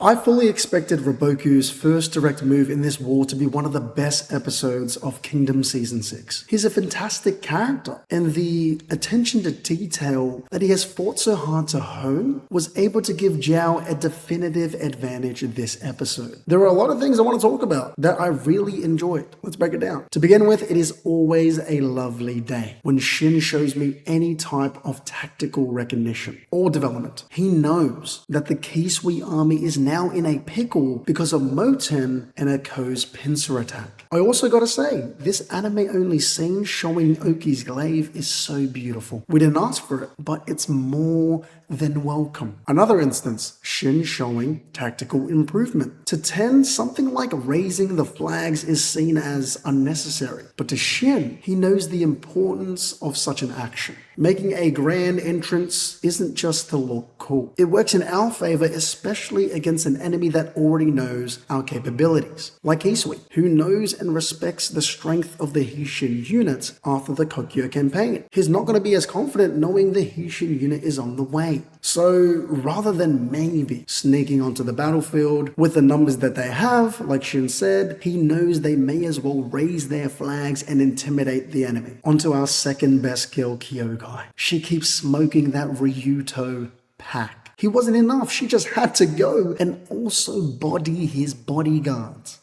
I fully expected Riboku's first direct move in this war to be one of the best episodes of Kingdom Season 6. He's a fantastic character, and the attention to detail that he has fought so hard to hone was able to give Zhao a definitive advantage in this episode. There are a lot of things I want to talk about that I really enjoyed. Let's break it down. To begin with, it is always a lovely day when Shin shows me any type of tactical recognition or development. He knows that the Kisui army is now in a pickle because of Mouten and Akko's pincer attack. I also gotta say, this anime-only scene showing Oki's glaive is so beautiful. We didn't ask for it, but it's more than welcome. Another instance, Shin showing tactical improvement. To Ten, something like raising the flags is seen as unnecessary, but to Shin, he knows the importance of such an action. Making a grand entrance isn't just to look cool. It works in our favor, especially against an enemy that already knows our capabilities, like Kisui, who knows and respects the strength of the Hishin unit after the Kokyo campaign. He's not going to be as confident knowing the Hishin unit is on the way. So rather than maybe sneaking onto the battlefield with the numbers that they have, like Shin said, he knows they may as well raise their flags and intimidate the enemy. Onto our second best kill, Kyokai. She keeps smoking that Ryuto pack. He wasn't enough, she just had to go and also body his bodyguards.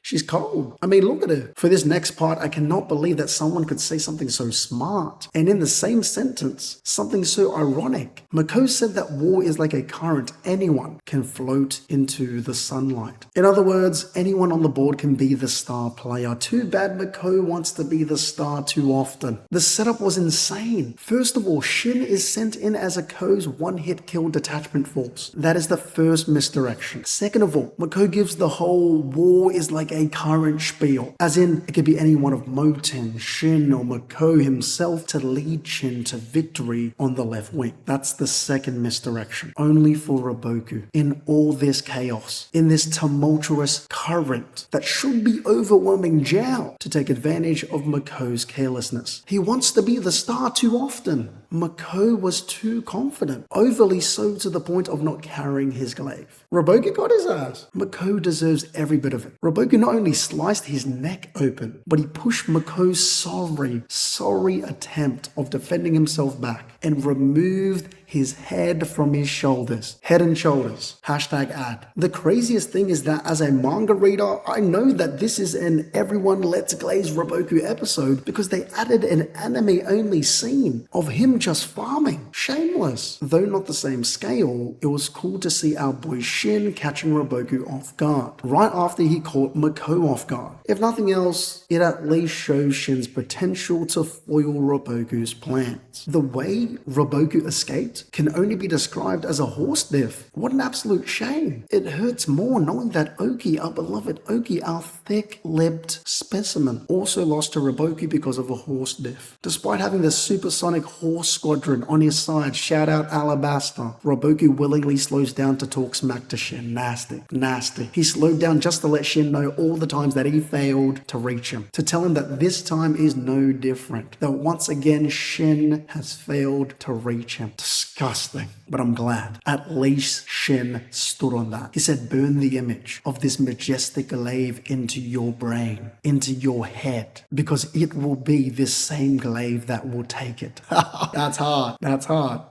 She's cold. I mean, look at her. For this next part, I cannot believe that someone could say something so smart. And in the same sentence, something so ironic. Makou said that war is like a current. Anyone can float into the sunlight. In other words, anyone on the board can be the star player. Too bad Makou wants to be the star too often. The setup was insane. First of all, Shin is sent in as Akko's one-hit kill detachment force. That is the first misdirection. Second of all, Makou gives the whole war is like a current spiel, as in it could be any one of Mouten, Shin, or Makou himself to lead Shin to victory on the left wing. That's the second misdirection, only for Riboku. In all this chaos, in this tumultuous current that should be overwhelming Zhao to take advantage of Makou's carelessness. He wants to be the star too often. Makou was too confident, overly so to the point of not carrying his glaive. Riboku got his ass. Makou deserves every bit of it. Riboku not only sliced his neck open, but he pushed Makou's sorry attempt of defending himself back and removed his head from his shoulders. Head and shoulders. #ad. The craziest thing is that as a manga reader, I know that this is an everyone let's glaze Riboku episode because they added an anime-only scene of him just farming. Shameless. Though not the same scale, it was cool to see our boy Shin catching Riboku off guard, right after he caught Makou off guard. If nothing else, it at least shows Shin's potential to foil Riboku's plans. The way Riboku escaped can only be described as a horse diff. What an absolute shame. It hurts more knowing that Oki, our beloved Oki, our thick-lipped specimen, also lost to Riboku because of a horse diff. Despite having the supersonic horse squadron on his side, shout out Alabaster, Riboku willingly slows down to talk smack to Shin. Nasty. He slowed down just to let Shin know all the times that he failed to reach him, to tell him that this time is no different, that once again Shin has failed to reach him. Disgusting. But I'm glad. At least Shin stood on that. He said, burn the image of this majestic glaive into your brain, into your head, because it will be this same glaive that will take it. That's hard.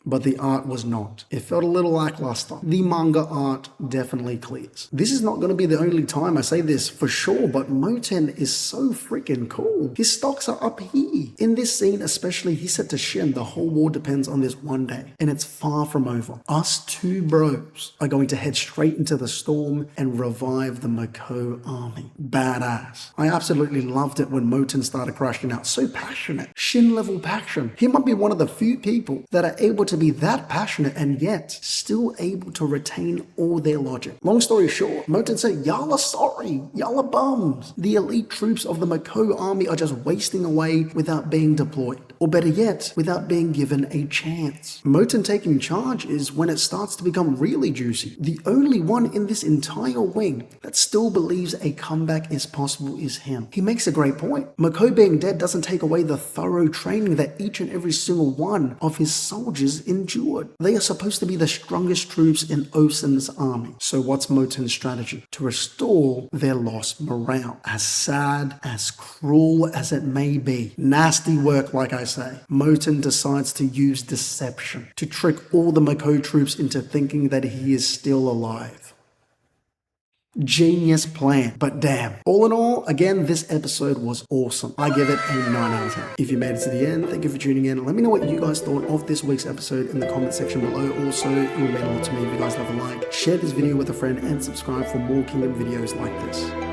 But the art was not. It felt a little lackluster. The manga art definitely clears. This is not going to be the only time I say this for sure, but Mouten is so freaking cool. His stocks are up here. In this scene especially, he said to Shin, the whole war depends on this one day, and it's far from over. Us two bros are going to head straight into the storm and revive the Makou army. Badass. I absolutely loved it when Mouten started crashing out. So passionate. Shin level passion. He might be one of the few people that are able to be that passionate and yet still able to retain all their logic. Long story short, Mouten said, y'all are sorry. $1 bums. The elite troops of the Makou army are just wasting away without being deployed. Or better yet, without being given a chance. Mouten taking charge is when it starts to become really juicy. The only one in this entire wing that still believes a comeback is possible is him. He makes a great point. Makou being dead doesn't take away the thorough training that each and every single one of his soldiers endured. They are supposed to be the strongest troops in Ousen's army. So what's Mouten's strategy? To restore their lost morale. As sad, as cruel as it may be. Nasty work, like I say. Mouten decides to use deception to trick all the Makou troops into thinking that he is still alive. Genius plan, but damn. All in all, again, this episode was awesome. I give it a 9 out of 10. If you made it to the end, thank you for tuning in. Let me know what you guys thought of this week's episode in the comment section below. Also, it would mean a lot to me if you guys leave a like, share this video with a friend, and subscribe for more Kingdom videos like this.